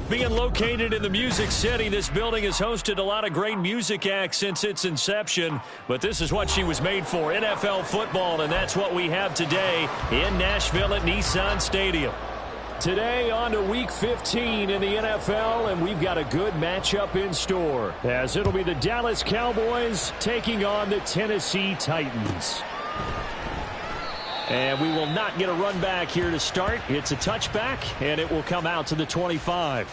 Being located in the Music City, this building has hosted a lot of great music acts since its inception. But this is what she was made for, NFL football, and that's what we have today in Nashville at Nissan Stadium. Today on to Week 15 in the NFL, and we've got a good matchup in store, as it'll be the Dallas Cowboys taking on the Tennessee Titans. And we will not get a run back here to start. It's a touchback, and it will come out to the 25.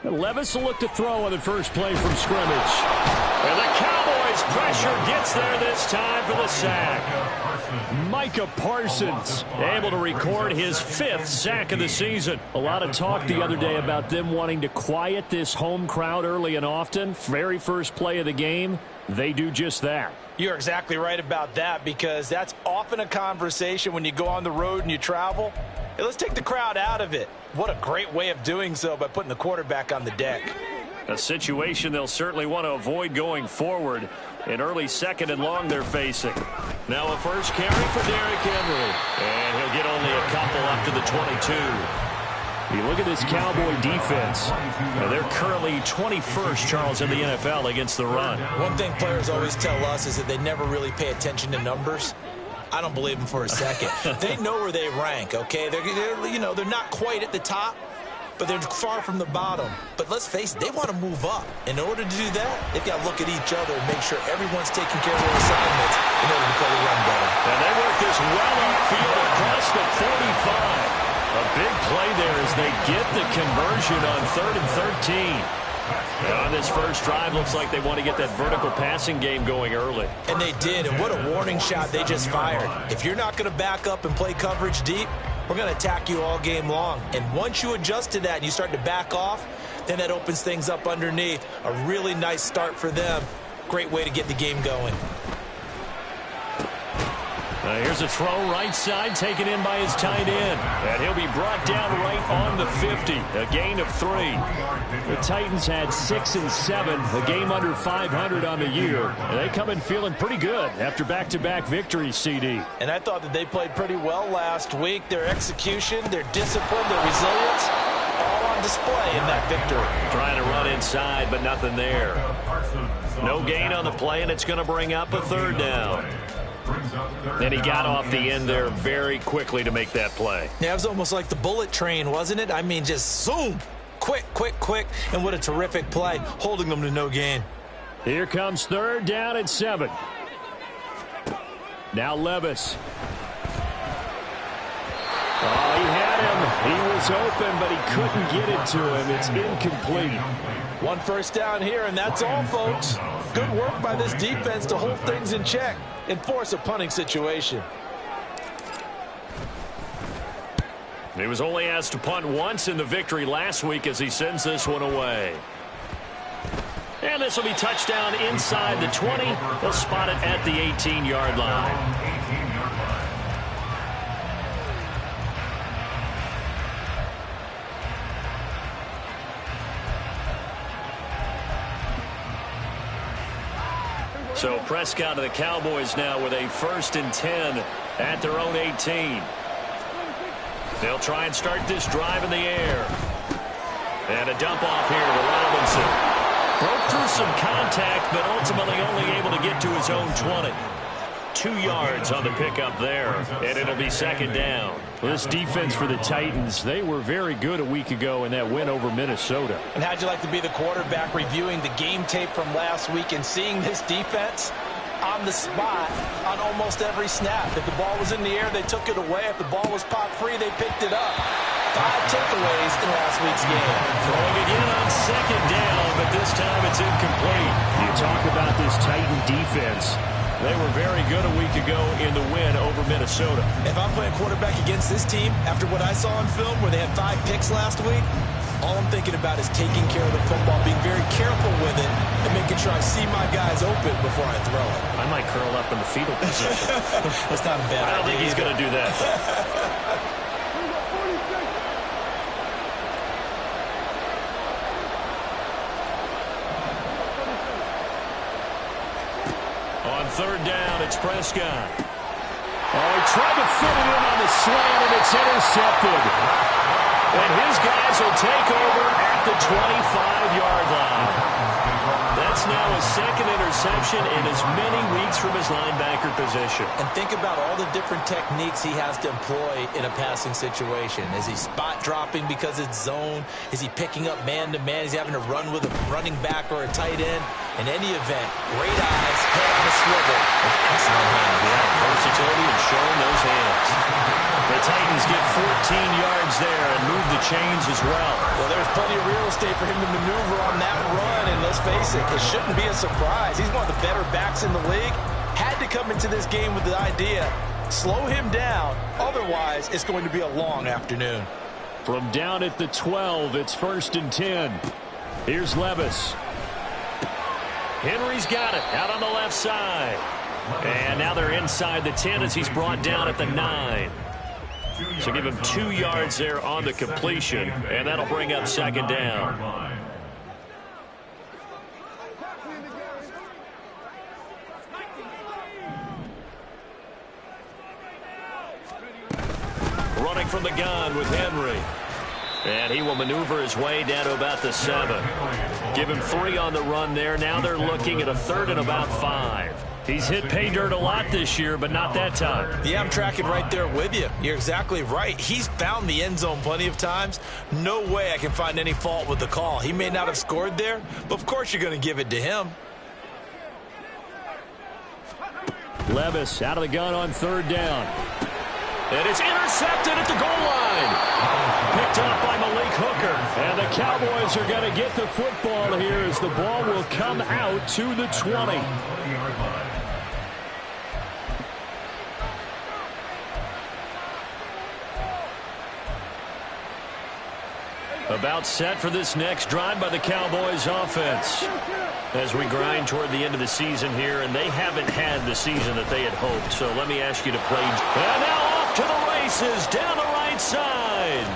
Levis will look to throw on the first play from scrimmage. And the Cowboys' pressure gets there this time for the sack. Micah Parsons able to record his 5th sack of the season. A lot of talk the other day about them wanting to quiet this home crowd early and often. Very first play of the game, they do just that. You're exactly right about that, because that's often a conversation when you go on the road and you travel. Hey, let's take the crowd out of it. What a great way of doing so by putting the quarterback on the deck. A situation they'll certainly want to avoid going forward. An early 2nd and long they're facing. Now a first carry for Derrick Henry. And he'll get only a couple up to the 22. You look at this Cowboy defense. They're currently 21st, Charles, in the NFL against the run. One thing players always tell us is that they never really pay attention to numbers. I don't believe them for a second. They know where they rank, okay? They're not quite at the top, but they're far from the bottom. But let's face it, they want to move up. In order to do that, they've got to look at each other and make sure everyone's taking care of their assignments in order to play the run better. And they work this well upfield across the 45. A big play there as they get the conversion on 3rd and 13. On this first drive, looks like they want to get that vertical passing game going early. And they did, and what a warning shot they just fired. If you're not going to back up and play coverage deep, we're going to attack you all game long. And once you adjust to that and you start to back off, then that opens things up underneath. A really nice start for them. Great way to get the game going. Here's a throw right side, taken in by his tight end. And he'll be brought down right on the 50. A gain of 3. The Titans had 6 and 7, a game under 500 on the year. And they come in feeling pretty good after back-to-back victories, CD. And I thought that they played pretty well last week. Their execution, their discipline, their resilience, all on display in that victory. Trying to run inside, but nothing there. No gain on the play, and it's going to bring up a 3rd down. And he got off the end there very quickly to make that play. Yeah, it was almost like the bullet train, wasn't it? I mean, just zoom. Quick, quick, quick. And what a terrific play, holding them to no gain. Here comes 3rd down and 7. Now Levis. Oh, he had him. He was open, but he couldn't get it to him. It's incomplete. 1 first down here, and that's all, folks. Good work by this defense to hold things in check and force a punting situation. He was only asked to punt once in the victory last week as he sends this one away. And this will be touchdown inside the 20. They'll spot it at the 18-yard line. So Prescott of the Cowboys now with a 1st and 10 at their own 18. They'll try and start this drive in the air. And a dump off here to Robinson. Broke through some contact, but ultimately only able to get to his own 20. 2 yards on the pickup there, and it'll be 2nd down. Well, this defense for the Titans, they were very good a week ago in that win over Minnesota. And how'd you like to be the quarterback reviewing the game tape from last week and seeing this defense on the spot on almost every snap? If the ball was in the air, they took it away. If the ball was popped free, they picked it up. 5 takeaways in last week's game. Throwing again on 2nd down, but this time it's incomplete. You talk about this Titan defense. They were very good a week ago in the win over Minnesota. If I'm playing quarterback against this team, after what I saw on film where they had 5 picks last week, All I'm thinking about is taking care of the football, being very careful with it, and making sure I see my guys open before I throw it. I might curl up in the fetal position. That's not a bad idea. I don't think he's going to do that. On third down, it's Prescott. Oh, he tried to fit it in on the slant, and it's intercepted. And his guys will take over at the 25-yard line. That's now his second interception in as many weeks from his linebacker position. And think about all the different techniques he has to employ in a passing situation. Is he spot dropping because it's zone? Is he picking up man-to-man? Is he having to run with a running back or a tight end? In any event, great eyes, head on a swivel, and excellent hands. Yeah, versatility and showing those hands. The Titans get 14 yards there and move the chains as well. Well, there's plenty of real estate for him to maneuver on that run, and let's face it, it shouldn't be a surprise. He's one of the better backs in the league. Had to come into this game with the idea, slow him down, otherwise it's going to be a long afternoon. From down at the 12, it's 1st and 10. Here's Levis. Henry's got it out on the left side. And now they're inside the 10 as he's brought down at the 9. So give him 2 yards there on the completion, and that'll bring up second down. Running from the gun with Henry. And he will maneuver his way down to about the 7. Give him 3 on the run there. Now they're looking at a 3rd and about 5. He's hit pay dirt a lot this year, but not that time. Yeah, I'm tracking right there with you. You're exactly right. He's found the end zone plenty of times. No way I can find any fault with the call. He may not have scored there, but of course you're going to give it to him. Levis out of the gun on 3rd down. And it's intercepted at the goal line. Picked up by Malik Hooker. And the Cowboys are going to get the football here as the ball will come out to the 20. About set for this next drive by the Cowboys offense. As we grind toward the end of the season here, and they haven't had the season that they had hoped. So let me ask you to play. And now off to the races down the right side.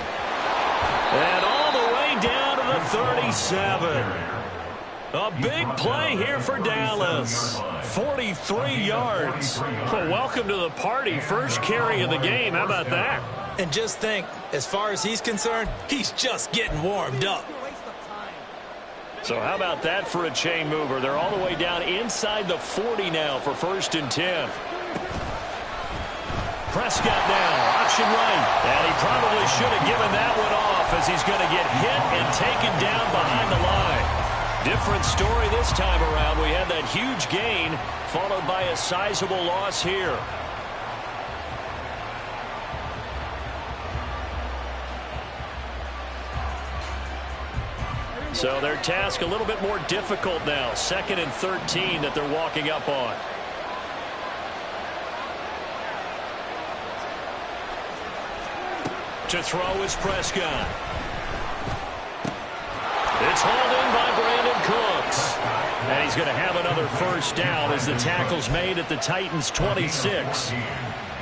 And all the way down to the 37. A big play here for Dallas. 43 yards. Well, welcome to the party. First carry of the game. How about that? And just think, as far as he's concerned, he's just getting warmed up. So how about that for a chain mover? They're all the way down inside the 40 now for 1st and 10. Prescott now, option right. And he probably should have given that one off as he's going to get hit and taken down behind the line. Different story this time around. We had that huge gain followed by a sizable loss here. So their task a little bit more difficult now. 2nd and 13 that they're walking up on. To throw is Prescott. It's hauled in by Brandon Cooks. And he's going to have another 1st down as the tackle's made at the Titans' 26.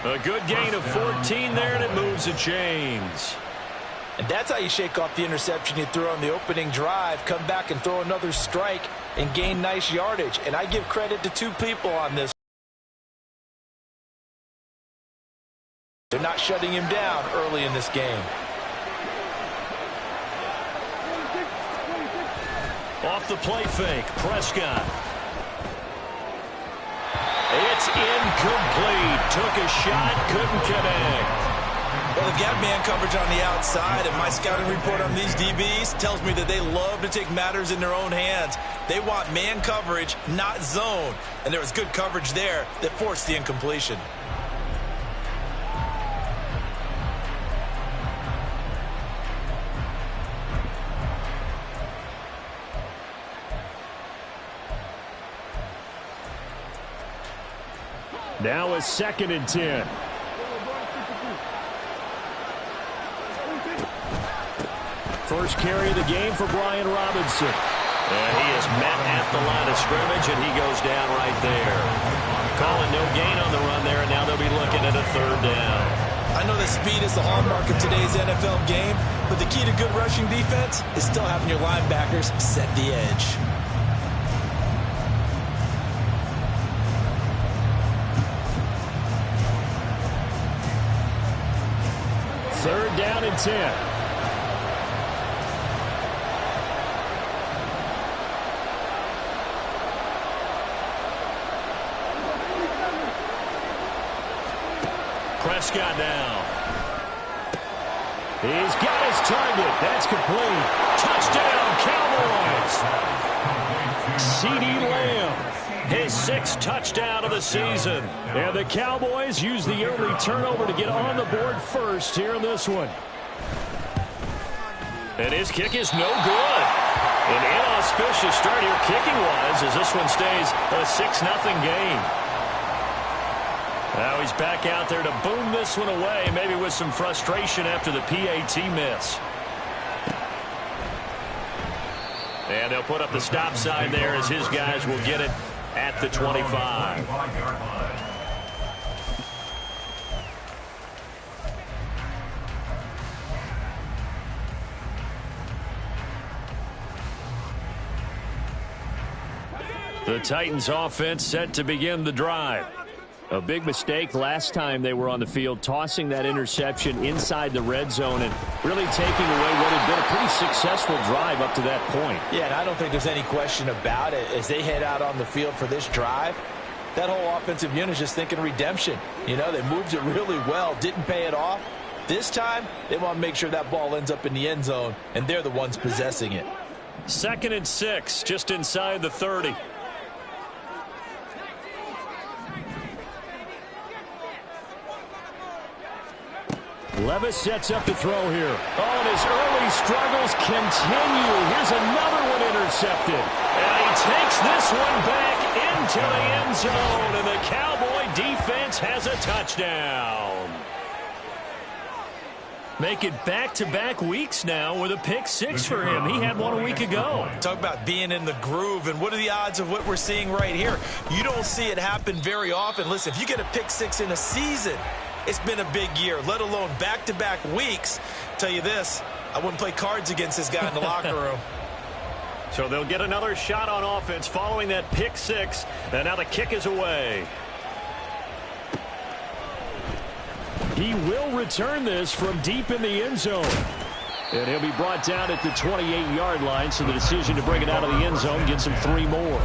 A good gain of 14 there, and it moves the chains. And that's how you shake off the interception you threw on the opening drive, come back and throw another strike and gain nice yardage. And I give credit to 2 people on this. They're not shutting him down early in this game. Off the play fake, Prescott. It's incomplete. Took a shot, couldn't connect. Well, they've got man coverage on the outside, and my scouting report on these DBs tells me that they love to take matters in their own hands. They want man coverage, not zone. And there was good coverage there that forced the incompletion. Now a 2nd and 10. First carry of the game for Brian Robinson. And he is met at the line of scrimmage, and he goes down right there. Calling no gain on the run there, and now they'll be looking at a third down. I know that speed is the hallmark of today's NFL game, but the key to good rushing defense is still having your linebackers set the edge. Third down and 10. Prescott now. He's got his target. That's complete. Touchdown, Cowboys. CeeDee Lamb, his 6th touchdown of the season. And the Cowboys use the early turnover to get on the board first here in this one. And his kick is no good. An inauspicious start here kicking-wise as this one stays a 6-0 game. Now he's back out there to boom this one away, maybe with some frustration after the PAT miss. And they'll put up the stop sign there as his guys will get it at the 25. The Titans offense set to begin the drive. A big mistake last time they were on the field, tossing that interception inside the red zone and really taking away what had been a pretty successful drive up to that point. Yeah, and I don't think there's any question about it. As they head out on the field for this drive, that whole offensive unit is just thinking redemption. You know, they moved it really well, didn't pay it off. This time, they want to make sure that ball ends up in the end zone, and they're the ones possessing it. 2nd and 6, just inside the 30. Levis sets up to throw here. Oh, and his early struggles continue. Here's another one intercepted. And he takes this one back into the end zone, and the Cowboy defense has a touchdown. Make it back-to-back weeks now with a pick 6 for him. He had one a week ago. Talk about being in the groove, and what are the odds of what we're seeing right here? You don't see it happen very often. Listen, if you get a pick 6 in a season, it's been a big year, let alone back-to-back weeks. Tell you this, I wouldn't play cards against this guy in the locker room. So they'll get another shot on offense following that pick 6, and now the kick is away. He will return this from deep in the end zone. And he'll be brought down at the 28-yard line, so the decision to bring it out of the end zone gets him 3 more.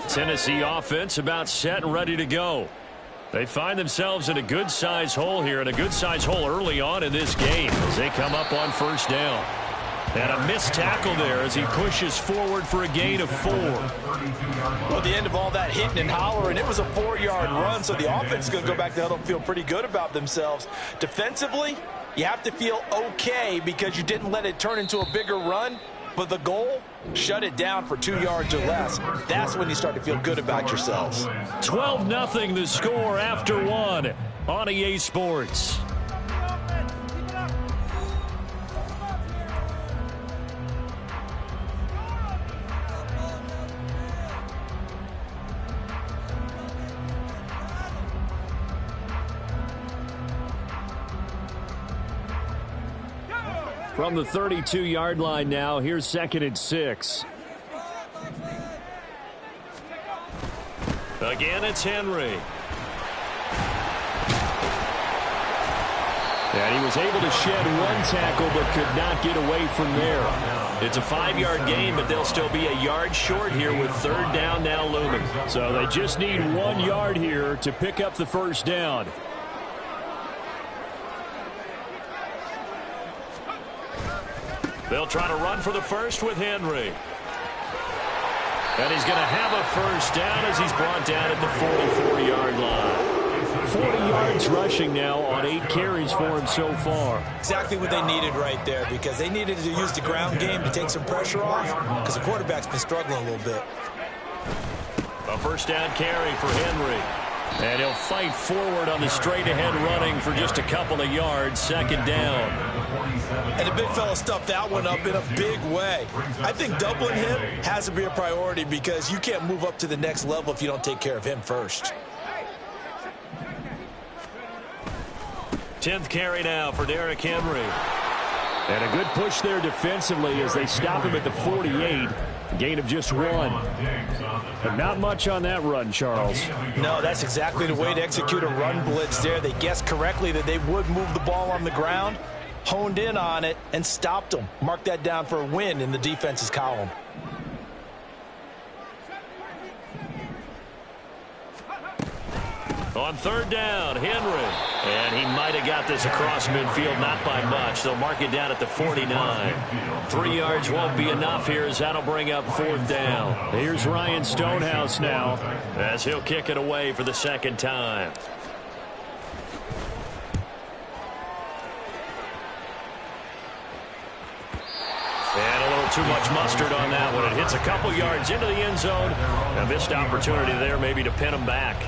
Tennessee offense about set and ready to go. They find themselves in a good-sized hole here, and a good-sized hole early on in this game as they come up on first down. And a missed tackle there as he pushes forward for a gain of 4. Well, at the end of all that hitting and hollering, it was a 4-yard run, so the offense is going to go back to the huddle and feel pretty good about themselves. Defensively, you have to feel okay because you didn't let it turn into a bigger run. But the goal, shut it down for 2 yards or less. That's when you start to feel good about yourselves. 12-0 the score after 1 on EA Sports. From the 32-yard line now, here's 2nd and 6. Again, it's Henry. And he was able to shed 1 tackle but could not get away from there. It's a 5-yard gain, but they'll still be a yard short here with 3rd down now looming. So they just need 1 yard here to pick up the first down. They'll try to run for the first with Henry. And he's going to have a first down as he's brought down at the 44-yard line. 40 yards rushing now on 8 carries for him so far. Exactly what they needed right there, because they needed to use the ground game to take some pressure off because the quarterback's been struggling a little bit. A first down carry for Henry. And he'll fight forward on the straight-ahead running for just a couple of yards. Second down. And the big fella stuffed that one up in a big way. I think doubling him has to be a priority because you can't move up to the next level if you don't take care of him first. 10th carry now for Derrick Henry. And a good push there defensively as they stop him at the 48. Gain of just 1. But not much on that run, Charles. No, that's exactly the way to execute a run blitz there. They guessed correctly that they would move the ball on the ground, honed in on it, and stopped them. Mark that down for a win in the defense's column. On third down, Henry. And he might have got this across midfield, not by much. They'll mark it down at the 49. 3 yards won't be enough here as that'll bring up fourth down. Here's Ryan Stonehouse now, as he'll kick it away for the second time. And a little too much mustard on that one. It hits a couple yards into the end zone. A missed opportunity there maybe to pin him back.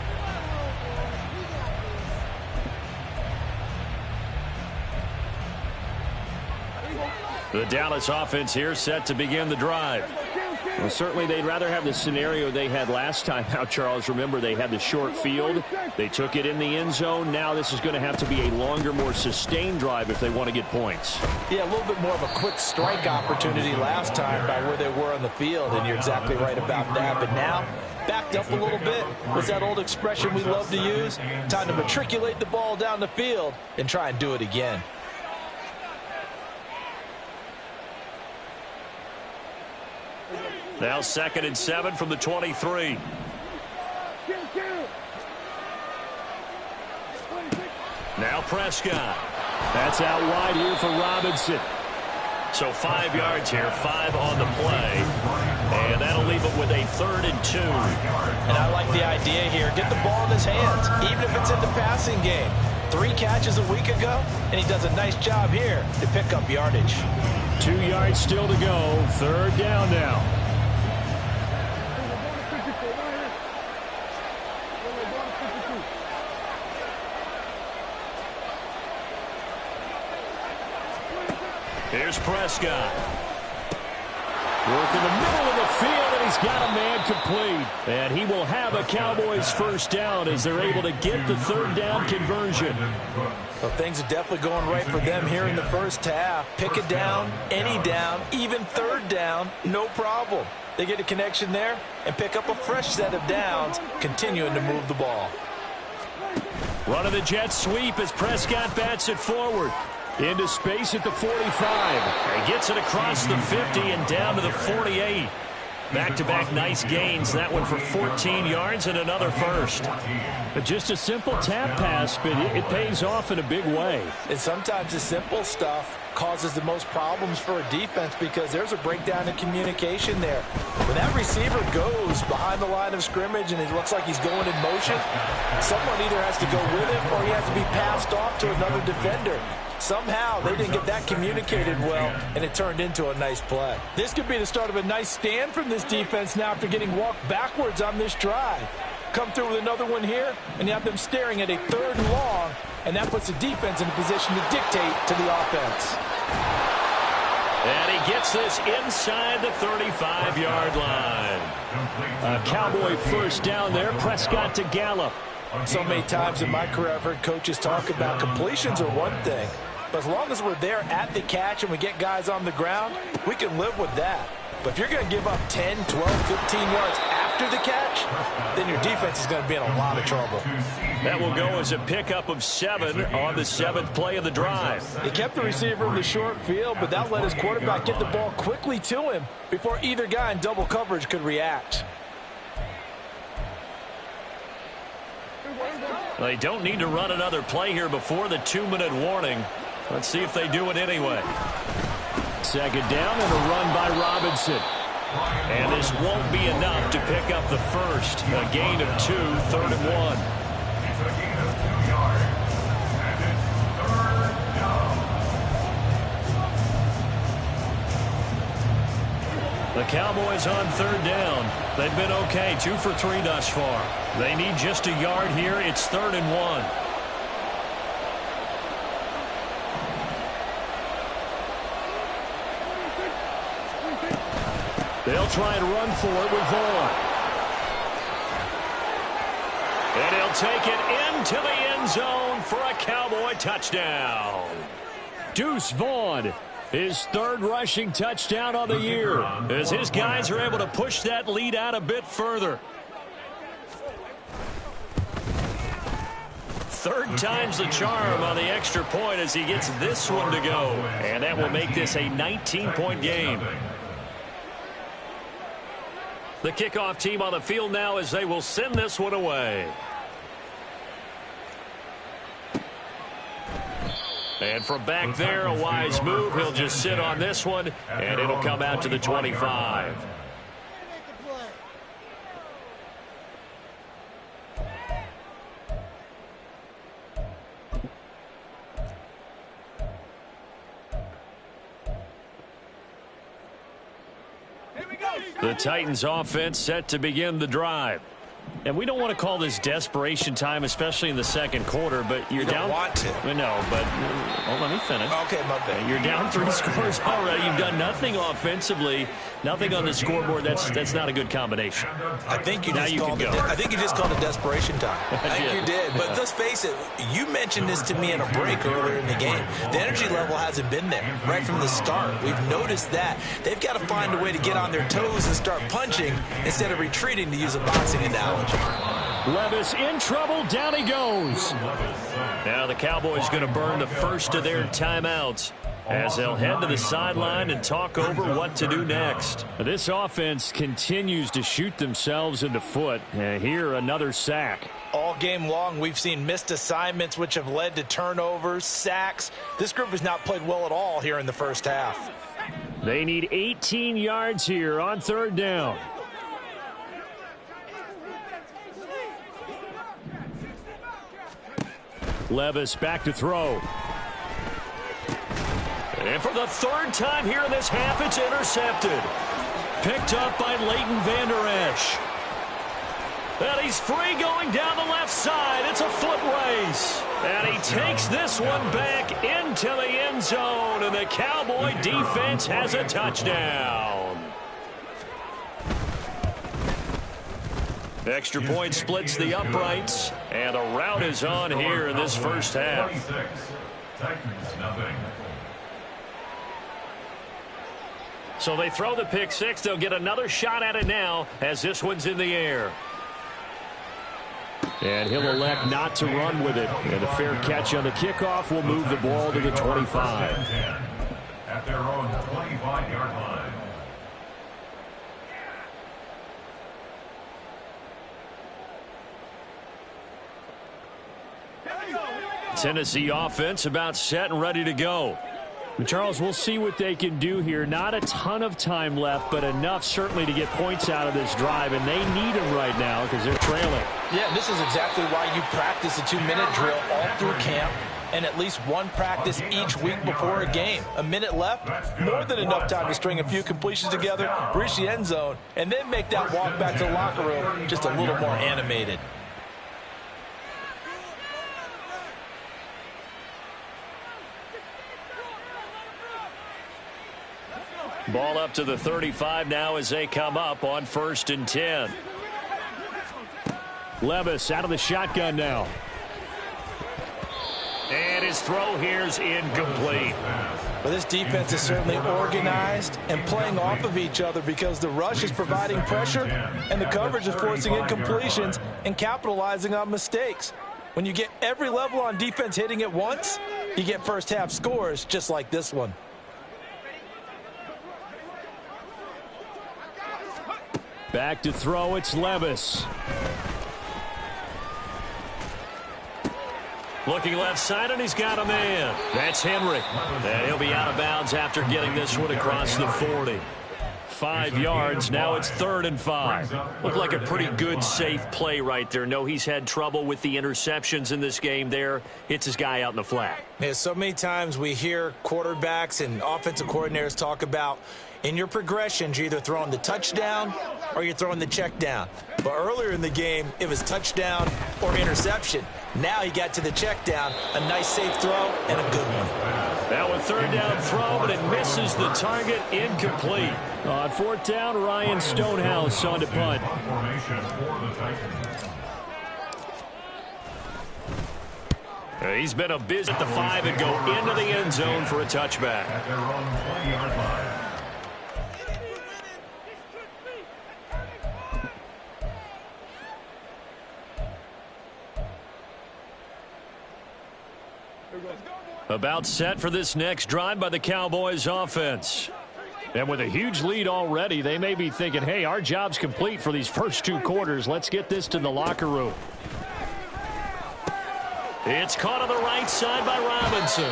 The Dallas offense here set to begin the drive. Well, certainly they'd rather have the scenario they had last time out, Charles. Remember, they had the short field. They took it in the end zone. Now this is going to have to be a longer, more sustained drive if they want to get points. Yeah, a little bit more of a quick strike opportunity last time by where they were on the field, and you're exactly right about that. But now, backed up a little bit. What's that old expression we love to use? Time to matriculate the ball down the field and try and do it again. Now 2nd and 7 from the 23. Now Prescott. That's out wide here for Robinson. So 5 yards here, 5 on the play. And that'll leave it with a 3rd and 2. And I like the idea here. Get the ball in his hands, even if it's in the passing game. 3 catches a week ago, and he does a nice job here to pick up yardage. 2 yards still to go. 3rd down now. Here's Prescott. Work in the middle of the field, and he's got a man complete. And he will have a Cowboys first down as they're able to get the 3rd down conversion. Well, things are definitely going right for them here in the first half. Pick it down, any down, even 3rd down, no problem. They get a connection there and pick up a fresh set of downs, continuing to move the ball. Running the jet sweep as Prescott bats it forward. Into space at the 45. He gets it across the 50 and down to the 48. Back-to-back nice gains. That one for 14 yards and another first. But just a simple tap pass, but it pays off in a big way. And sometimes the simple stuff causes the most problems for a defense because there's a breakdown in communication there. When that receiver goes behind the line of scrimmage and it looks like he's going in motion, someone either has to go with him or he has to be passed off to another defender. Somehow they didn't get that communicated well, and it turned into a nice play. This could be the start of a nice stand from this defense now after getting walked backwards on this drive. Come through with another one here, and you have them staring at a 3rd and long, and that puts the defense in a position to dictate to the offense. And he gets this inside the 35-yard line. A Cowboy first down there. Prescott to Gallup. So many times in my career I've heard coaches talk about completions are one thing, but as long as we're there at the catch and we get guys on the ground, we can live with that. But if you're going to give up 10, 12, 15 yards after the catch, then your defense is going to be in a lot of trouble. That will go as a pickup of 7 on the 7th play of the drive. He kept the receiver in the short field, but that let his quarterback get the ball quickly to him before either guy in double coverage could react. They don't need to run another play here before the 2-minute warning. Let's see if they do it anyway. 2nd down and a run by Robinson. And this won't be enough to pick up the first. A gain of 2, 3rd and 1. The Cowboys on 3rd down. They've been okay, 2 for 3 thus far. They need just a yard here. It's 3rd and 1. They'll try and run for it with Vaughn. And he'll take it into the end zone for a Cowboy touchdown. Deuce Vaughn, his 3rd rushing touchdown of the year, as his guys are able to push that lead out a bit further. 3rd time's the charm on the extra point as he gets this one to go. And that will make this a 19-point game. The kickoff team on the field now as they will send this one away. And from back there, a wise move. He'll just sit on this one, and it'll come out to the 25. The Titans offense set to begin the drive. And we don't want to call this desperation time, especially in the second quarter, but you're down. You don't want to. No, but let me finish. Okay, my bad. You're down 3 scores already. You've done nothing offensively, nothing on the scoreboard. That's not a good combination. I think you just called it. I think you just called it desperation time. I think you did. But let's face it. You mentioned this to me in a break earlier in the game. The energy level hasn't been there right from the start. We've noticed that they've got to find a way to get on their toes and start punching instead of retreating, to use a boxing analogy. Levis in trouble. Down he goes. Now the Cowboys going to burn the first of their timeouts as they'll head to the sideline and talk over what to do next. This offense continues to shoot themselves in the foot. Here, another sack. All game long, we've seen missed assignments which have led to turnovers, sacks. This group has not played well at all here in the first half. They need 18 yards here on 3rd down. Levis back to throw. And for the 3rd time here in this half, it's intercepted. Picked up by Leighton Vander Esch. And he's free going down the left side. It's a foot race. And he takes this one back into the end zone. And the Cowboy defense has a touchdown. Extra point splits the uprights, and the rout is on here in this first half. So they throw the pick 6. They'll get another shot at it now as this one's in the air. And he'll elect not to run with it. And a fair catch on the kickoff will move the ball to the 25. At their own 25-yard line. Tennessee offense about set and ready to go. And Charles, we'll see what they can do here. Not a ton of time left, but enough certainly to get points out of this drive, and they need them right now because they're trailing. Yeah, this is exactly why you practice a 2-minute drill all through camp and at least one practice each week before a game. A minute left, more than enough time to string a few completions together, reach the end zone, and then make that walk back to the locker room just a little more animated. Ball up to the 35 now as they come up on 1st and 10. Levis out of the shotgun now. And his throw here's incomplete. But this defense is certainly organized and playing off of each other because the rush is providing pressure and the coverage is forcing incompletions and capitalizing on mistakes. When you get every level on defense hitting at once, you get first half scores just like this one. Back to throw, it's Levis. Looking left side, and he's got a man. That's Henry. And he'll be out of bounds after getting this one across the 40. 5 yards. Now it's 3rd and 5. Looked like a pretty good, safe play right there. No, he's had trouble with the interceptions in this game there. Hits his guy out in the flat. Yeah, so many times we hear quarterbacks and offensive coordinators talk about in your progressions, you're either throwing the touchdown or you're throwing the check down. But earlier in the game, it was touchdown or interception. Now he got to the check down, a nice safe throw, and a good one. That was 3rd down throw, but it misses the target, incomplete. On 4th down, Ryan Stonehouse on to punt. He's been a busy at the 5 and go into the end zone for a touchback. At their own 20-yard line. About set for this next drive by the Cowboys offense. And with a huge lead already, they may be thinking, hey, our job's complete for these first 2 quarters. Let's get this to the locker room. It's caught on the right side by Robinson.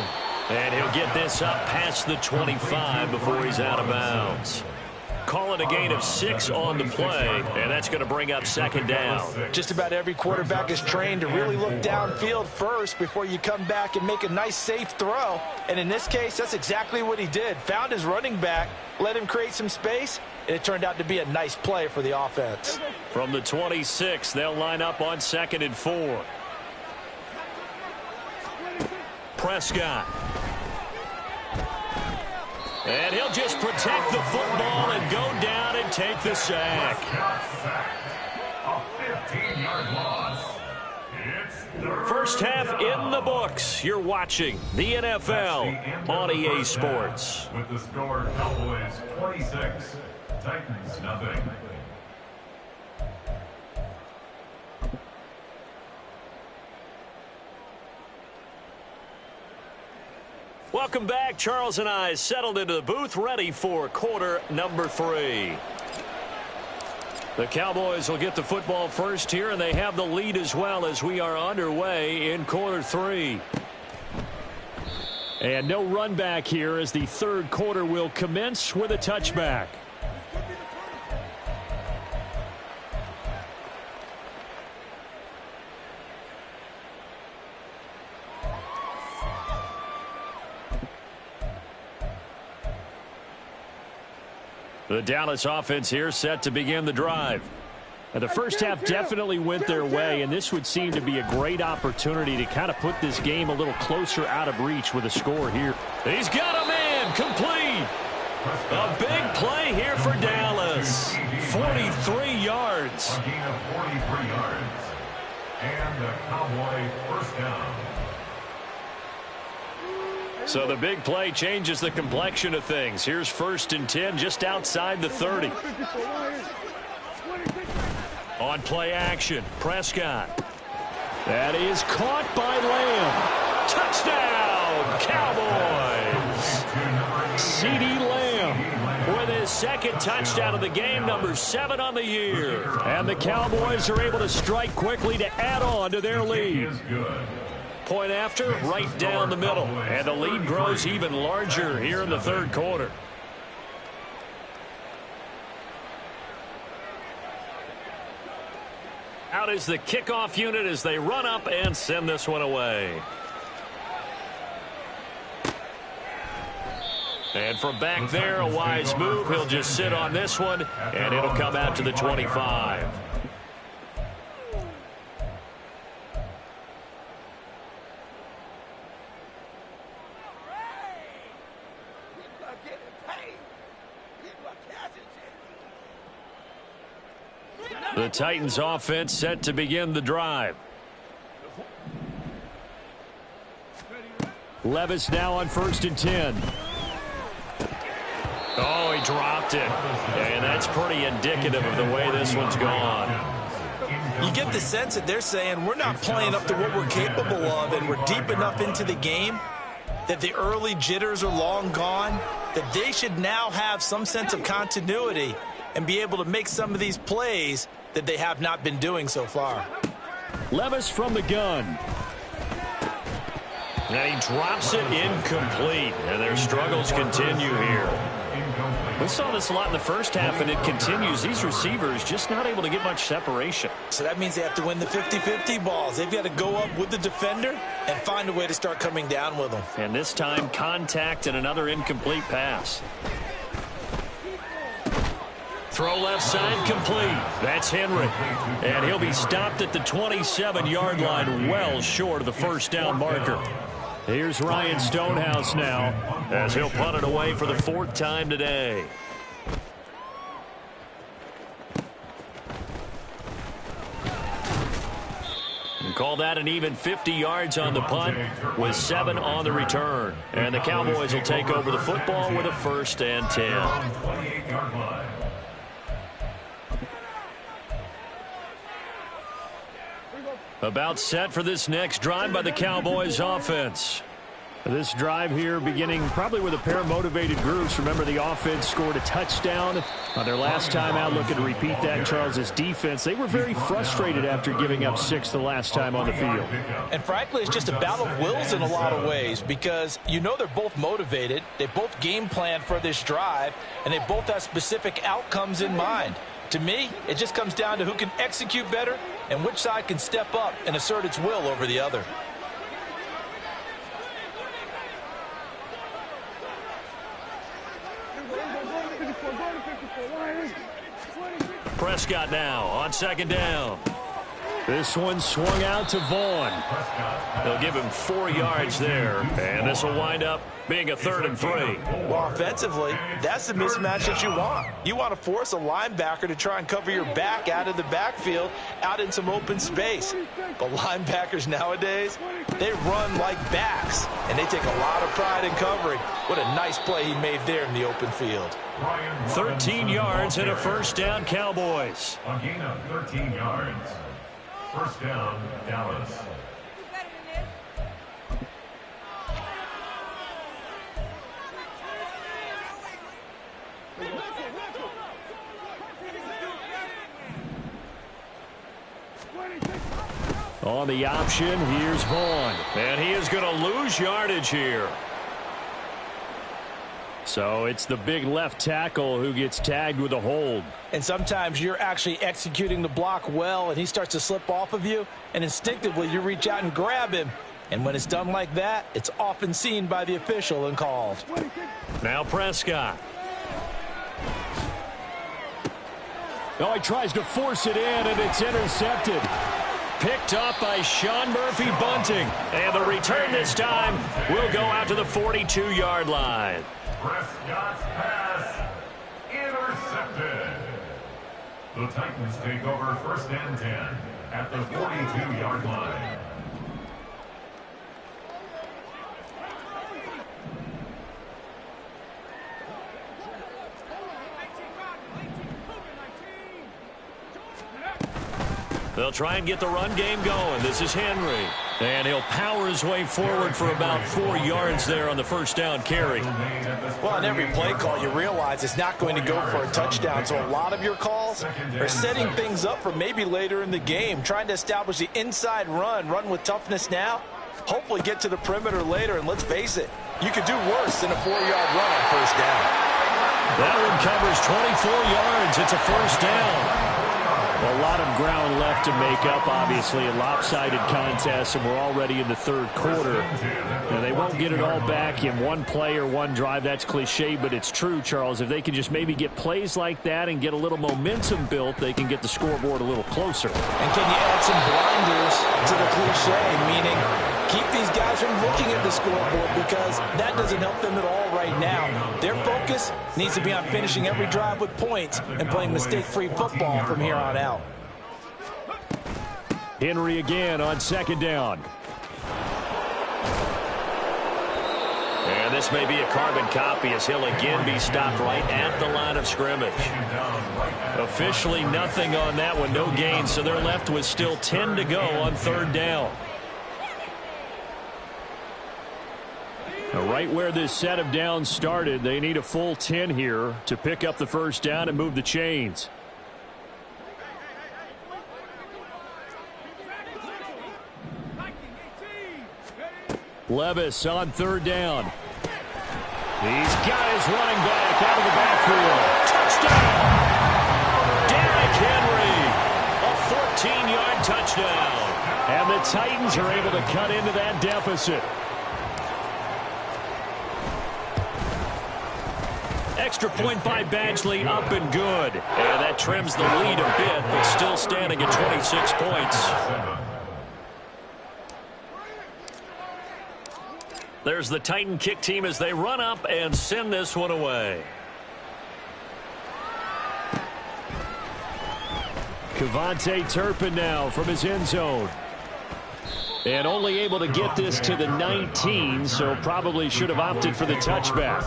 And he'll get this up past the 25 before he's out of bounds. Call it a gain of 6 on the play, and that's going to bring up 2nd down. Just about every quarterback is trained to really look downfield first before you come back and make a nice safe throw. And in this case, that's exactly what he did. Found his running back, let him create some space, and it turned out to be a nice play for the offense. From the 26, they'll line up on 2nd and 4. Prescott. And he'll just protect the football and go down and take the sack. A 15-yard loss. It's First half in the books. You're watching the NFL on EA Sports. With the score, Cowboys 26, Titans nothing. Welcome back. Charles and I settled into the booth, ready for quarter number 3. The Cowboys will get the football first here, and they have the lead as well as we are underway in quarter 3. And no run back here as the 3rd quarter will commence with a touchback. The Dallas offense here set to begin the drive. And the first half definitely went their way, and this would seem to be a great opportunity to kind of put this game a little closer out of reach with a score here. He's got a man complete. A big play here for Dallas. 43 yards. A gain of 43 yards. And the Cowboy first down. So the big play changes the complexion of things. Here's 1st and 10 just outside the 30. On play action, Prescott. That is caught by Lamb. Touchdown, Cowboys. CeeDee Lamb with his 2nd touchdown of the game, number 7 on the year. And the Cowboys are able to strike quickly to add on to their lead. Point after, right down the middle. And the lead grows even larger here in the 3rd quarter. Out is the kickoff unit as they run up and send this one away. And from back there, a wise move. He'll just sit on this one, and it'll come out to the 25. The Titans offense set to begin the drive. Levis now on 1st and 10. Oh, he dropped it. And that's pretty indicative of the way this one's gone. You get the sense that they're saying we're not playing up to what we're capable of, and we're deep enough into the game that the early jitters are long gone, that they should now have some sense of continuity and be able to make some of these plays that they have not been doing so far. Levis from the gun. And he drops it incomplete. And their struggles continue here. Incomplete. We saw this a lot in the first half, and it continues. These receivers just not able to get much separation. So that means they have to win the 50-50 balls. They've got to go up with the defender and find a way to start coming down with them. And this time, contact and another incomplete pass. Throw left side complete. That's Henry. And he'll be stopped at the 27-yard line, well short of the first down marker. Here's Ryan Stonehouse now, as he'll punt it away for the 4th time today. And call that an even 50 yards on the punt with 7 on the return. And the Cowboys will take over the football with a 1st and 10. About set for this next drive by the Cowboys offense. This drive here beginning probably with a pair of motivated groups. Remember, the offense scored a touchdown on their last time out. Looking to repeat that. Charles's defense, they were very frustrated after giving up 6 the last time on the field. And frankly, it's just a battle of wills in a lot of ways, because you know they're both motivated. They both game plan for this drive, and they both have specific outcomes in mind. To me, it just comes down to who can execute better and which side can step up and assert its will over the other. Prescott now on 2nd down. This one swung out to Vaughn. They'll give him 4 yards there, and this will wind up being a 3rd and 3. Well, offensively, that's the mismatch that you want. You want to force a linebacker to try and cover your back out of the backfield, out in some open space. But linebackers nowadays, they run like backs, and they take a lot of pride in covering. What a nice play he made there in the open field. 13 yards and a 1st down, Cowboys. A gain of 13 yards. 1st down, Dallas. On the option, here's Vaughn. And he is going to lose yardage here. So it's the big left tackle who gets tagged with a hold. And sometimes you're actually executing the block well, and he starts to slip off of you, and instinctively you reach out and grab him. And when it's done like that, it's often seen by the official and called. Now Prescott. Oh, he tries to force it in, and it's intercepted. Picked up by Sean Murphy Bunting. And the return this time will go out to the 42-yard line. Prescott's pass intercepted. The Titans take over 1st and 10 at the 42-yard line. They'll try and get the run game going. This is Henry. And he'll power his way forward for about 4 yards there on the 1st down carry. Well, on every play call, you realize it's not going to go for a touchdown. So a lot of your calls are setting things up for maybe later in the game, trying to establish the inside run with toughness now, hopefully get to the perimeter later. And let's face it, you could do worse than a 4-yard run on 1st down. That one covers 24 yards. It's a 1st down. A lot of ground left to make up, obviously, a lopsided contest, and we're already in the 3rd quarter. Now, they won't get it all back in one play or one drive. That's cliche, but it's true, Charles. If they can just maybe get plays like that and get a little momentum built, they can get the scoreboard a little closer. And can you add some blinders to the cliche, meaning keep these guys from looking at the scoreboard, because that doesn't help them at all right now. Their focus needs to be on finishing every drive with points and playing mistake-free football from here on out. Henry again on 2nd down. And this may be a carbon copy, as he'll again be stopped right at the line of scrimmage. Officially nothing on that one, no gain, so they're left with still 10 to go on 3rd down. Right where this set of downs started, they need a full 10 here to pick up the 1st down and move the chains. Levis on 3rd down. He's got his running back out of the backfield. Touchdown! Derrick Henry. A 14-yard touchdown. And the Titans are able to cut into that deficit. Extra point by Badgley, up and good. And that trims the lead a bit, but still standing at 26 points. There's the Titan kick team as they run up and send this one away. Kevontae Turpin now from his end zone. And only able to get this to the 19, so probably should have opted for the touchback.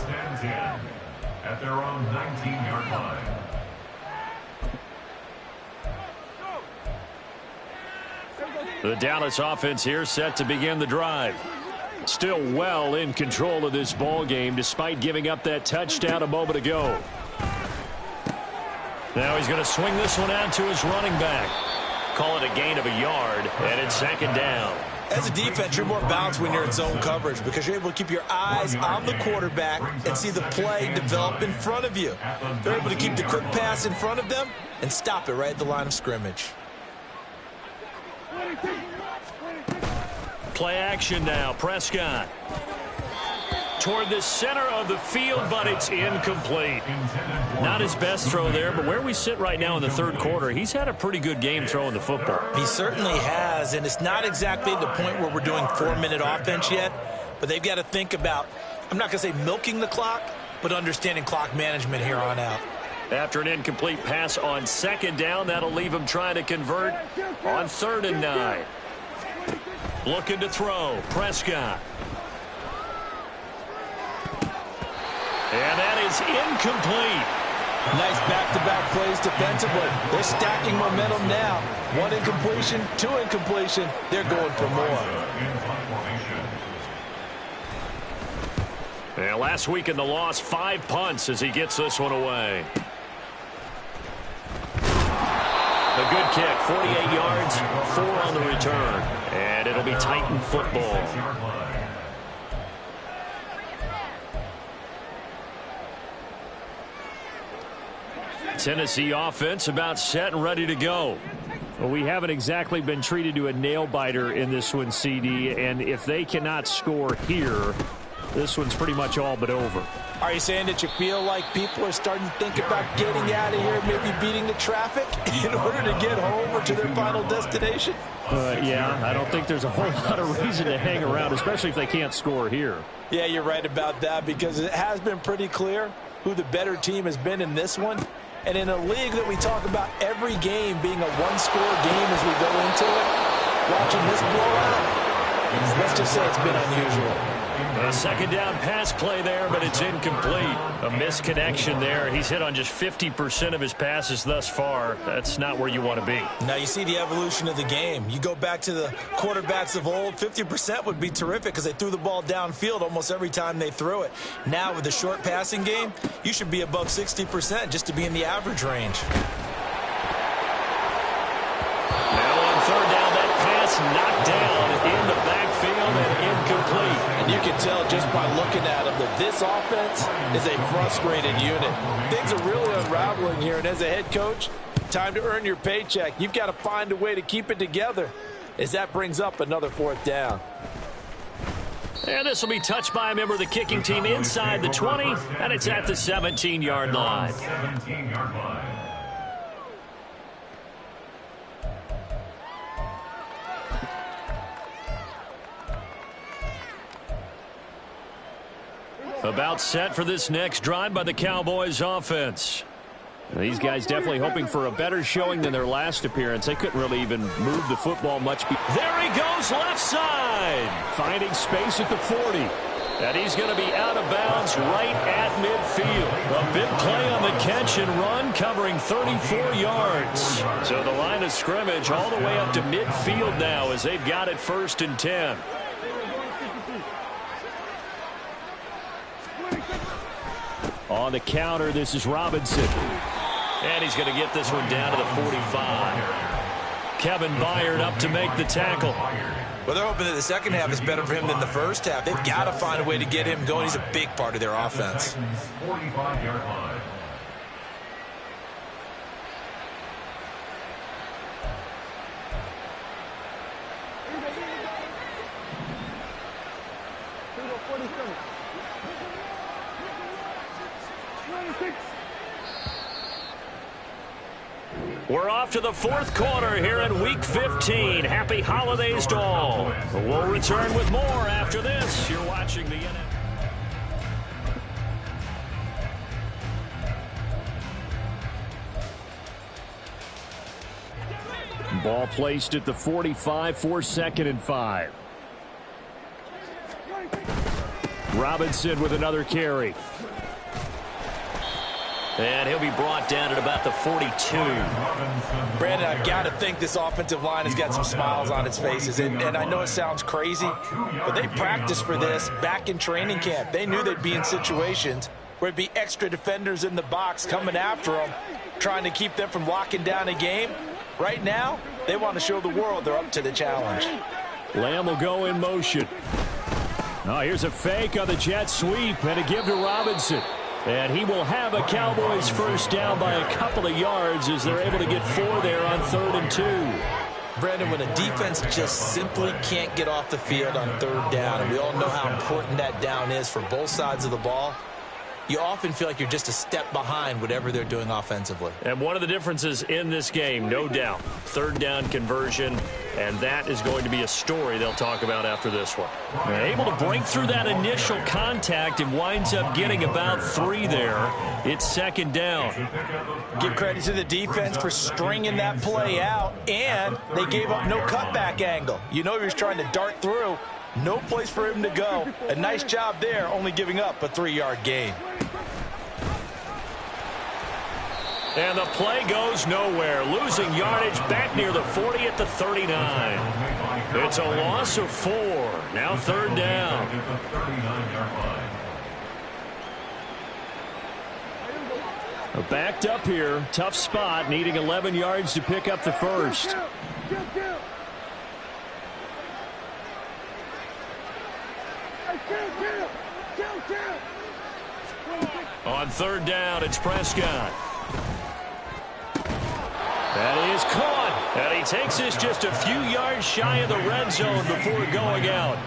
At their own 19-yard line. The Dallas offense here set to begin the drive. Still well in control of this ball game despite giving up that touchdown a moment ago. Now he's going to swing this one out to his running back. Call it a gain of a yard, and it's second down. As a defense, you're more balanced when you're in zone coverage because you're able to keep your eyes on the quarterback and see the play develop in front of you. They're able to keep the quick pass in front of them and stop it right at the line of scrimmage. Play action now. Prescott toward the center of the field, but it's incomplete. Not his best throw there, but where we sit right now in the third quarter, he's had a pretty good game throwing the football. He certainly has, and it's not exactly the point where we're doing 4-minute offense yet, but they've got to think about, I'm not going to say milking the clock, but understanding clock management here on out. After an incomplete pass on second down, that'll leave him trying to convert on 3rd and 9. Looking to throw. Prescott. And that is incomplete. Nice back-to-back plays defensively. They're stacking momentum now. 1 incompletion, 2 incompletion. They're going for more. And last week in the loss, 5 punts as he gets this one away. A good kick, 48 yards, 4 on the return. And it'll be Titan football. Tennessee offense about set and ready to go. Well, we haven't exactly been treated to a nail-biter in this one, CD, and if they cannot score here, this one's pretty much all but over. Are you saying that you feel like people are starting to think about getting out of here, maybe beating the traffic in order to get home or to their final destination? Yeah, I don't think there's a whole lot of reason to hang around, especially if they can't score here. Yeah, you're right about that because it has been pretty clear who the better team has been in this one. And in a league that we talk about every game being a one-score game as we go into it, watching this blowout, let's just say it's been unusual. A second down pass play there, but it's incomplete. A misconnection there. He's hit on just 50% of his passes thus far. That's not where you want to be. Now you see the evolution of the game. You go back to the quarterbacks of old, 50% would be terrific because they threw the ball downfield almost every time they threw it. Now with the short passing game, you should be above 60% just to be in the average range. Now on 3rd down, that pass knocked down in the backfield and incomplete. And you can tell just by looking at them that this offense is a frustrated unit. Things are really unraveling here, and as a head coach, time to earn your paycheck. You've got to find a way to keep it together as that brings up another 4th down. And this will be touched by a member of the kicking team inside the 20, and it's at the 17-yard line. 17-yard line. About set for this next drive by the Cowboys offense. These guys definitely hoping for a better showing than their last appearance. They couldn't really even move the football much. There he goes, left side. Finding space at the 40. And he's going to be out of bounds right at midfield. A big play on the catch and run, covering 34 yards. So the line of scrimmage all the way up to midfield now as they've got it 1st and 10. On the counter, this is Robinson. And he's going to get this one down to the 45. Kevin Byard up to make the tackle. Well, they're hoping that the second half is better for him than the first half. They've got to find a way to get him going. He's a big part of their offense. 45-yard line. We're off to the fourth quarter here in Week 15. Happy holidays to all. We'll return with more after this. You're watching the NFL. Ball placed at the 45 for 2nd and 5. Robinson with another carry. And he'll be brought down at about the 42. Brandon, I've got to think this offensive line has got some smiles on its faces. And I know it sounds crazy, but they practiced for this back in training camp. They knew they'd be in situations where it'd be extra defenders in the box coming after them, trying to keep them from locking down a game. Right now, they want to show the world they're up to the challenge. Lamb will go in motion. Oh, here's a fake on the jet sweep and a give to Robinson. And he will have a Cowboys first down by a couple of yards as they're able to get 4 there on 3rd and 2. Brandon, when a defense just simply can't get off the field on 3rd down, and we all know how important that down is for both sides of the ball, you often feel like you're just a step behind whatever they're doing offensively. And one of the differences in this game, no doubt, 3rd down conversion, and that is going to be a story they'll talk about after this one. They're able to break through that initial contact and winds up getting about 3 there. It's 2nd down. Give credit to the defense for stringing that play out, and they gave up no cutback angle. You know he was trying to dart through. No place for him to go. A nice job there, only giving up a 3-yard gain. And the play goes nowhere. Losing yardage back near the 40 at the 39. It's a loss of 4. Now 3rd down. Backed up here. Tough spot. Needing 11 yards to pick up the first. On 3rd down, it's Prescott. That is caught. And he takes this just a few yards shy of the red zone before going out.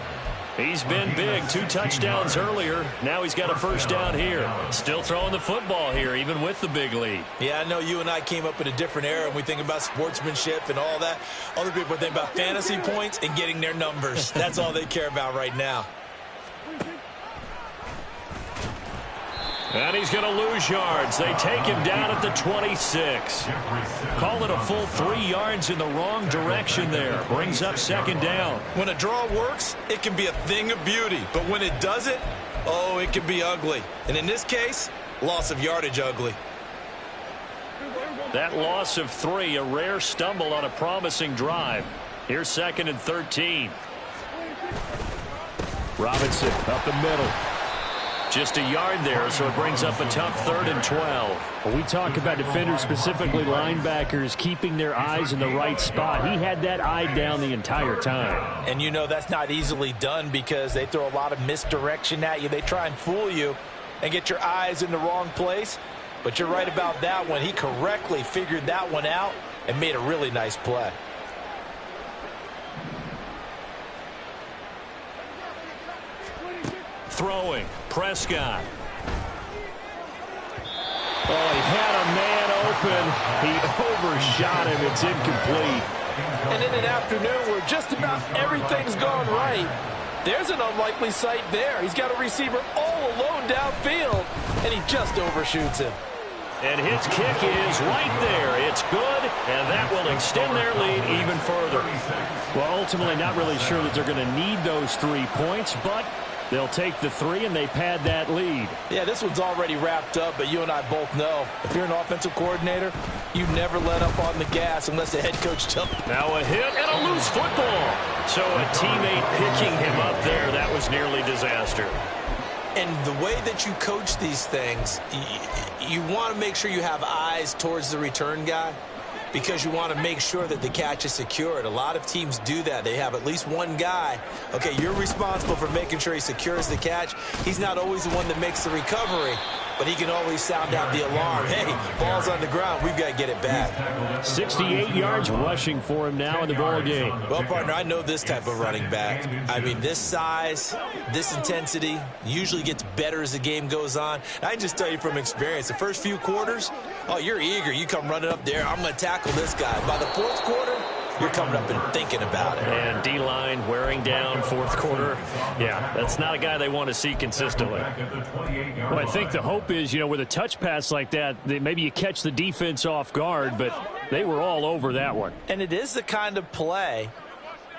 He's been big. 2 touchdowns earlier. Now he's got a first down here. Still throwing the football here, even with the big lead. Yeah, I know you and I came up in a different era, and we think about sportsmanship and all that. Other people think about fantasy points and getting their numbers. That's all they care about right now. And he's going to lose yards. They take him down at the 26. Call it a full 3 yards in the wrong direction there. Brings up 2nd down. When a draw works, it can be a thing of beauty. But when it doesn't, oh, it can be ugly. And in this case, loss of yardage ugly. That loss of 3, a rare stumble on a promising drive. Here's 2nd and 13. Robinson up the middle. Just a yard there, so it brings up a tough 3rd and 12. When we talk about defenders, specifically linebackers, keeping their eyes in the right spot. He had that eye down the entire time. And you know that's not easily done because they throw a lot of misdirection at you. They try and fool you and get your eyes in the wrong place. But you're right about that one. He correctly figured that one out and made a really nice play. Throwing, Prescott. Oh, he had a man open. He overshot him. It's incomplete. And in an afternoon where just about everything's gone right, there's an unlikely sight there. He's got a receiver all alone downfield, and he just overshoots him. And his kick is right there. It's good, and that will extend their lead even further. Well, ultimately, not really sure that they're going to need those 3 points, but they'll take the 3 and they pad that lead. Yeah, this one's already wrapped up, but you and I both know if you're an offensive coordinator, you never let up on the gas unless the head coach tells you. Now a hit and a loose football. So a teammate picking him up there, that was nearly disaster. And the way that you coach these things, you want to make sure you have eyes towards the return guy. because you want to make sure that the catch is secured. A lot of teams do that. They have at least one guy. Okay, you're responsible for making sure he secures the catch. He's not always the one that makes the recovery, but he can always sound out the alarm. Hey, ball's on the ground. We've got to get it back. 68 yards rushing for him now in the ball game. Well, partner, I know this type of running back. I mean, this size, this intensity usually gets better as the game goes on. I can just tell you from experience, the first few quarters, oh, you're eager. You come running up there. I'm going to tackle this guy. By the fourth quarter, you're coming up and thinking about it. And D-line wearing down fourth quarter. Yeah, that's not a guy they want to see consistently. Well, I think the hope is, with a touch pass like that, maybe you catch the defense off guard, but they were all over that one. And it is the kind of play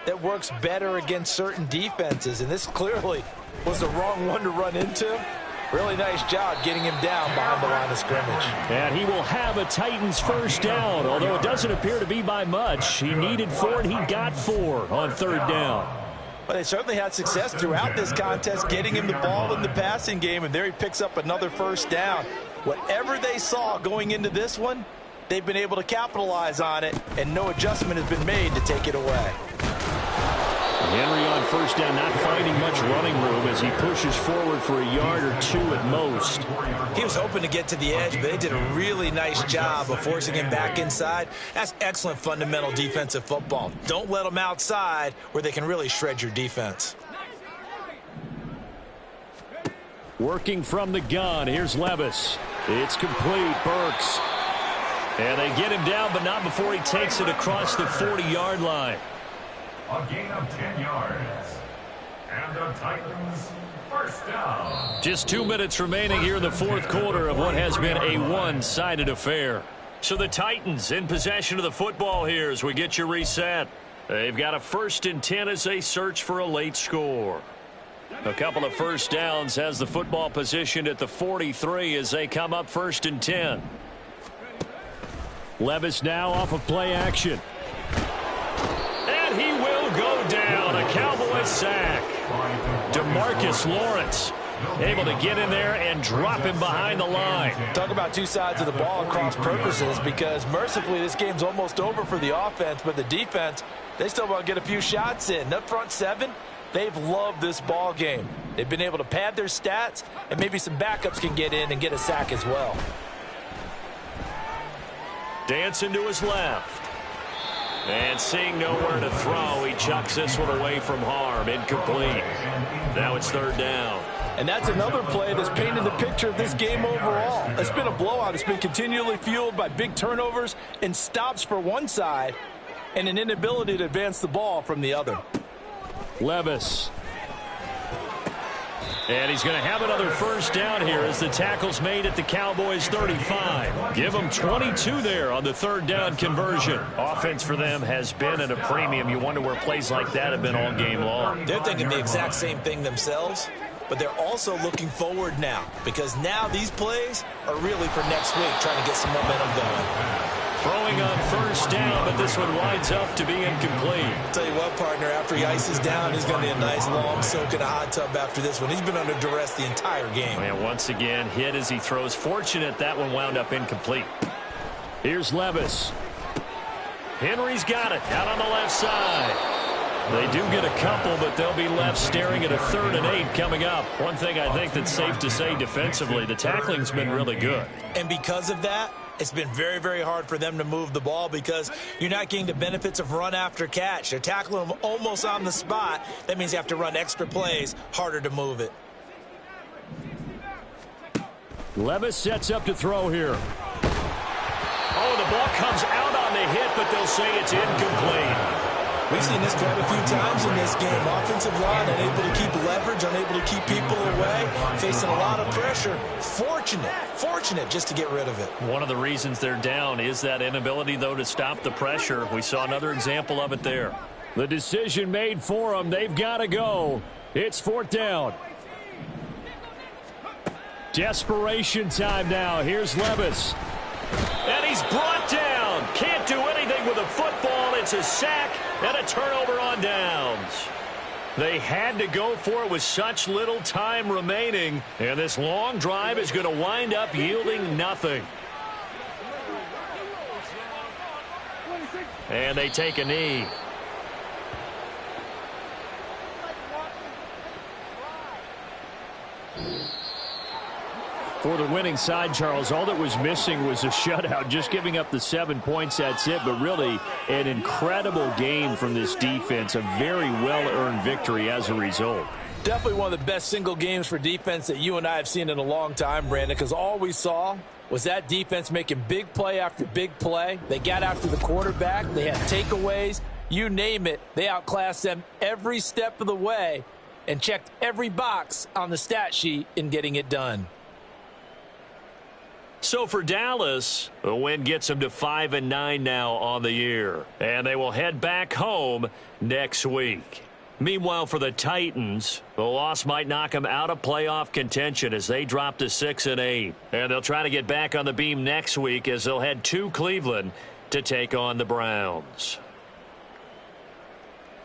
that works better against certain defenses, and this clearly was the wrong one to run into. Really nice job getting him down behind the line of scrimmage. And he will have a Titans first down, although it doesn't appear to be by much. He needed 4, and he got 4 on third down. But they certainly had success throughout this contest, getting him the ball in the passing game, and there he picks up another first down. Whatever they saw going into this one, they've been able to capitalize on it, and no adjustment has been made to take it away. Henry on first down, not finding much running room as he pushes forward for a yard or 2 at most. He was hoping to get to the edge, but they did a really nice job of forcing him back inside. That's excellent fundamental defensive football. Don't let them outside where they can really shred your defense. Working from the gun, here's Levis. It's complete, Burks. And they get him down, but not before he takes it across the 40-yard line. A gain of 10 yards. And the Titans first down. Just 2 minutes remaining here in the fourth quarter of what has been a one-sided affair. So the Titans in possession of the football here as we get you reset. They've got a 1st and 10 as they search for a late score. A couple of first downs has the football positioned at the 43 as they come up 1st and 10. Levis now off of play action. He will go down. A Cowboy sack. DeMarcus Lawrence able to get in there and drop him behind the line. Talk about two sides of the ball across purposes, because mercifully this game's almost over for the offense, but the defense, they still want to get a few shots in. That front 7, they've loved this ball game. They've been able to pad their stats, and maybe some backups can get in and get a sack as well. Dancing to his left. And seeing nowhere to throw, he chucks this one away from harm. Incomplete. Now it's 3rd down. And that's another play that's painted the picture of this game overall. It's been a blowout. It's been continually fueled by big turnovers and stops for one side and an inability to advance the ball from the other. Levis. And he's going to have another first down here as the tackle's made at the Cowboys 35. Give them 22 there on the 3rd down conversion. Offense for them has been at a premium. You wonder where plays like that have been all game long. They're thinking the exact same thing themselves, but they're also looking forward now, because now these plays are really for next week, trying to get some momentum going. Throwing on first down, but this one winds up to be incomplete. I'll tell you what, partner, after he ices down, he's going to be a nice long soak in a hot tub after this one. He's been under duress the entire game. And once again, hit as he throws. Fortunate that one wound up incomplete. Here's Levis. Henry's got it out on the left side. They do get a couple, but they'll be left staring at a 3rd and 8 coming up. One thing I think that's safe to say defensively, the tackling's been really good. And because of that, it's been very, very hard for them to move the ball, because you're not getting the benefits of run after catch. They're tackling them almost on the spot. That means you have to run extra plays, harder to move it. Levis sets up to throw here. Oh, the ball comes out on the hit, but they'll say it's incomplete. We've seen this quite a few times in this game. Offensive line unable to keep leverage, unable to keep people away, facing a lot of pressure. Fortunate just to get rid of it. One of the reasons they're down is that inability, though, to stop the pressure. We saw another example of it there. The decision made for them. They've got to go. It's 4th down. Desperation time now. Here's Levis. And he's brought down. Can't do anything with a football. It's a sack and a turnover on downs. They had to go for it with such little time remaining. And this long drive is going to wind up yielding nothing. And they take a knee. For the winning side, Charles, all that was missing was a shutout. Just giving up the 7 points, that's it. But really an incredible game from this defense. A very well-earned victory as a result. Definitely one of the best single games for defense that you and I have seen in a long time, Brandon, because all we saw was that defense making big play after big play. They got after the quarterback. They had takeaways. You name it. They outclassed them every step of the way and checked every box on the stat sheet in getting it done. So for Dallas, the win gets them to 5-9 now on the year. And they will head back home next week. Meanwhile, for the Titans, the loss might knock them out of playoff contention as they drop to 6-8. And they'll try to get back on the beam next week as they'll head to Cleveland to take on the Browns.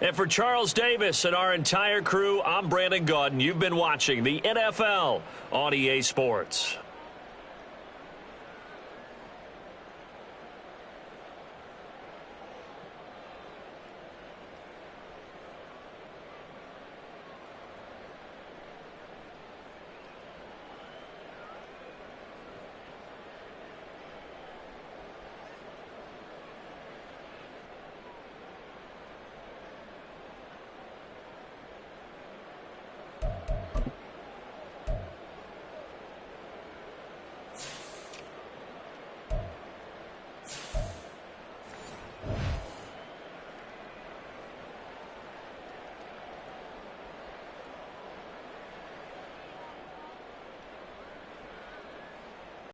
And for Charles Davis and our entire crew, I'm Brandon Gaudin. You've been watching the NFL on EA Sports.